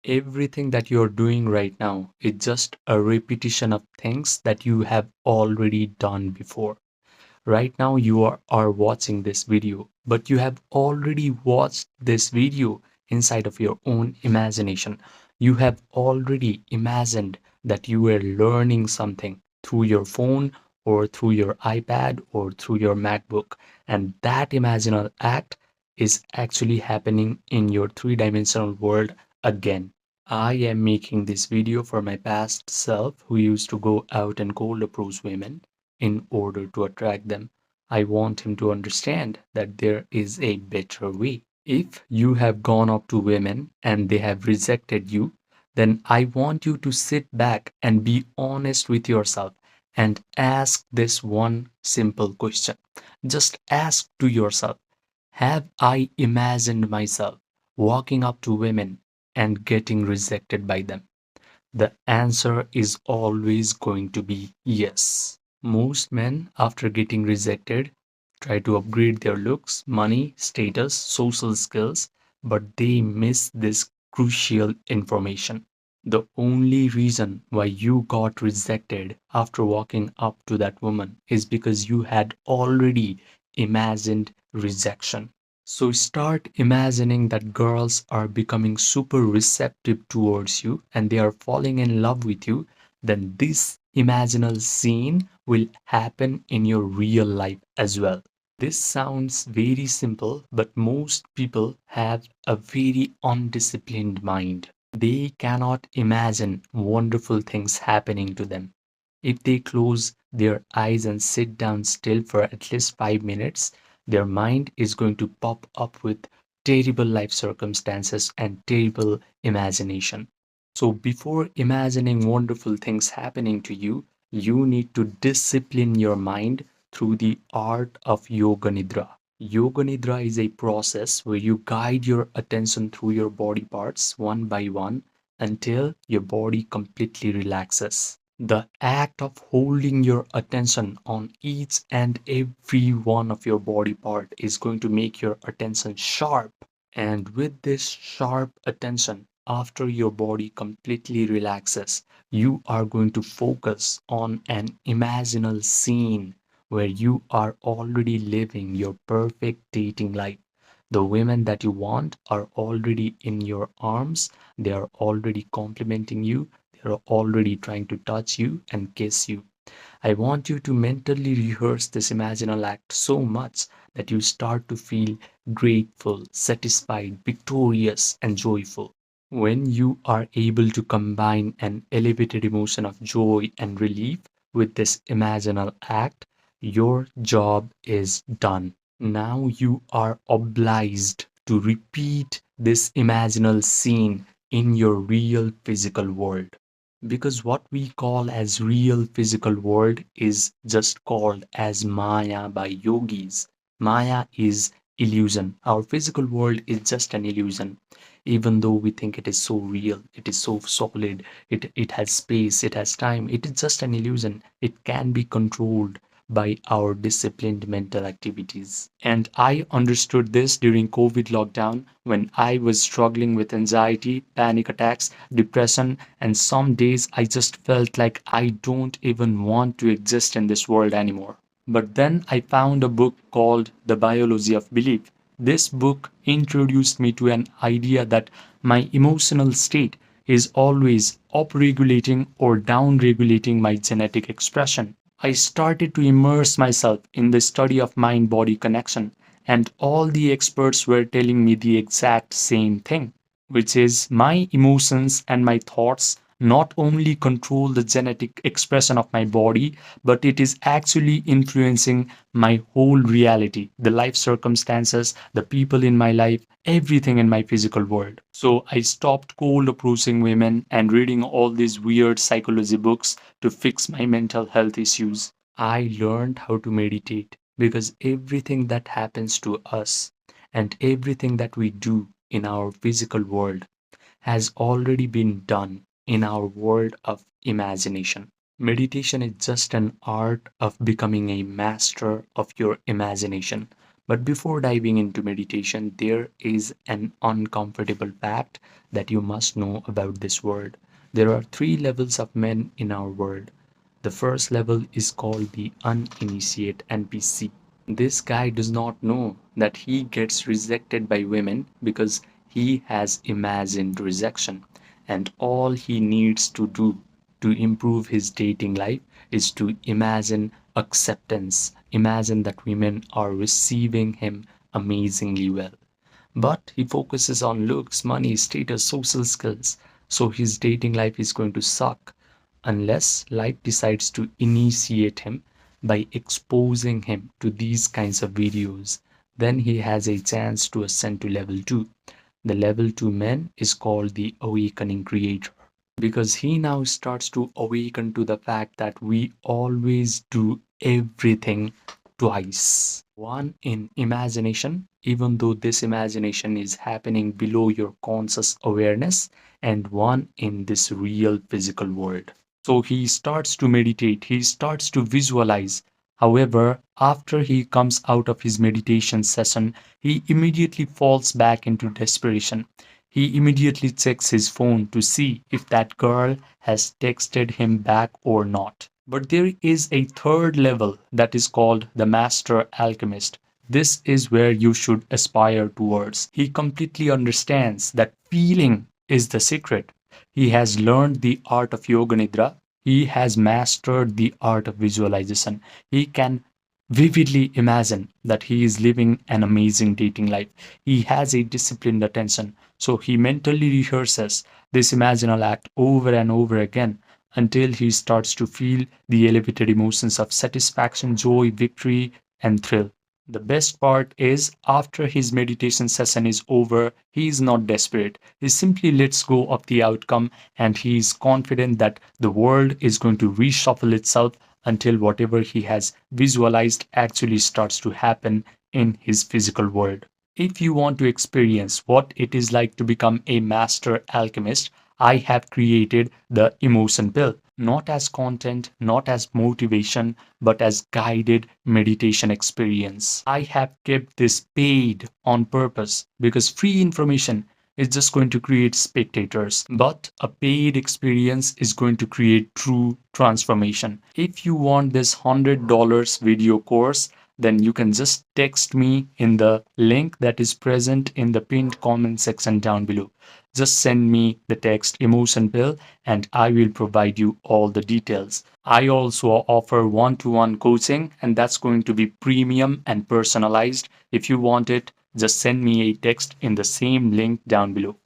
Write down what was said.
Everything that you're doing right now is just a repetition of things that you have already done before. Right now, you are watching this video, but you have already watched this video inside of your own imagination. You have already imagined that you were learning something through your phone or through your iPad or through your MacBook. And that imaginal act is actually happening in your three-dimensional world again. I am making this video for my past self who used to go out and cold approach women in order to attract them. I want him to understand that there is a better way. If you have gone up to women and they have rejected you, then I want you to sit back and be honest with yourself and ask this one simple question. Just ask to yourself, have I imagined myself walking up to women and getting rejected by them? The answer is always going to be yes. Most men, after getting rejected, try to upgrade their looks, money, status, social skills, but they miss this crucial information. The only reason why you got rejected after walking up to that woman is because you had already imagined rejection. So start imagining that girls are becoming super receptive towards you and they are falling in love with you. Then this imaginal scene will happen in your real life as well. This sounds very simple, but most people have a very undisciplined mind. They cannot imagine wonderful things happening to them. If they close their eyes and sit down still for at least 5 minutes, their mind is going to pop up with terrible life circumstances and terrible imagination. So, before imagining wonderful things happening to you, you need to discipline your mind through the art of Yoga Nidra. Yoga Nidra is a process where you guide your attention through your body parts one by one until your body completely relaxes. The act of holding your attention on each and every one of your body part is going to make your attention sharp. And with this sharp attention, after your body completely relaxes, you are going to focus on an imaginal scene where you are already living your perfect dating life. The women that you want are already in your arms, they are already complimenting you, they are already trying to touch you and kiss you. I want you to mentally rehearse this imaginal act so much that you start to feel grateful, satisfied, victorious, and joyful. When you are able to combine an elevated emotion of joy and relief with this imaginal act, your job is done. Now you are obliged to repeat this imaginal scene in your real physical world, because what we call as real physical world is just called as Maya by yogis. Maya is illusion. Our physical world is just an illusion. Even though we think it is so real, it is so solid, it has space, it has time, it is just an illusion. It can be controlled by our disciplined mental activities. And I understood this during COVID lockdown when I was struggling with anxiety, panic attacks, depression, and some days I just felt like I don't even want to exist in this world anymore. But then I found a book called The Biology of Belief. This book introduced me to an idea that my emotional state is always upregulating or downregulating my genetic expression. I started to immerse myself in the study of mind body connection, and all the experts were telling me the exact same thing, which is my emotions and my thoughts not only control the genetic expression of my body, but it is actually influencing my whole reality, the life circumstances, the people in my life, everything in my physical world. So I stopped cold approaching women and reading all these weird psychology books to fix my mental health issues. I learned how to meditate because everything that happens to us and everything that we do in our physical world has already been done in our world of imagination. Meditation is just an art of becoming a master of your imagination. But before diving into meditation, there is an uncomfortable fact that you must know about this world. There are three levels of men in our world. The first level is called the uninitiated NPC. This guy does not know that he gets rejected by women because he has imagined rejection. And all he needs to do to improve his dating life is to imagine acceptance, imagine that women are receiving him amazingly well. But he focuses on looks, money, status, social skills. So his dating life is going to suck unless life decides to initiate him by exposing him to these kinds of videos. Then he has a chance to ascend to level 2. The level 2 man is called the awakening creator because he now starts to awaken to the fact that we always do everything twice. One in imagination, even though this imagination is happening below your conscious awareness, and one in this real physical world. So he starts to meditate, he starts to visualize. However, after he comes out of his meditation session, he immediately falls back into desperation. He immediately checks his phone to see if that girl has texted him back or not. But there is a third level that is called the Master Alchemist. This is where you should aspire towards. He completely understands that feeling is the secret. He has learned the art of Yoga Nidra. He has mastered the art of visualization. He can vividly imagine that he is living an amazing dating life. He has a disciplined attention, so he mentally rehearses this imaginal act over and over again until he starts to feel the elevated emotions of satisfaction, joy, victory, and thrill. The best part is, after his meditation session is over, he is not desperate. He simply lets go of the outcome and he is confident that the world is going to reshuffle itself until whatever he has visualized actually starts to happen in his physical world. If you want to experience what it is like to become a master alchemist, I have created the Emotion Pill, not as content, not as motivation, but as guided meditation experience. I have kept this paid on purpose because free information is just going to create spectators, but a paid experience is going to create true transformation. If you want this $100 video course, then you can just text me in the link that is present in the pinned comment section down below. Just send me the text Emotion Pill and I will provide you all the details. I also offer one-to-one coaching, and that's going to be premium and personalized. If you want it, just send me a text in the same link down below.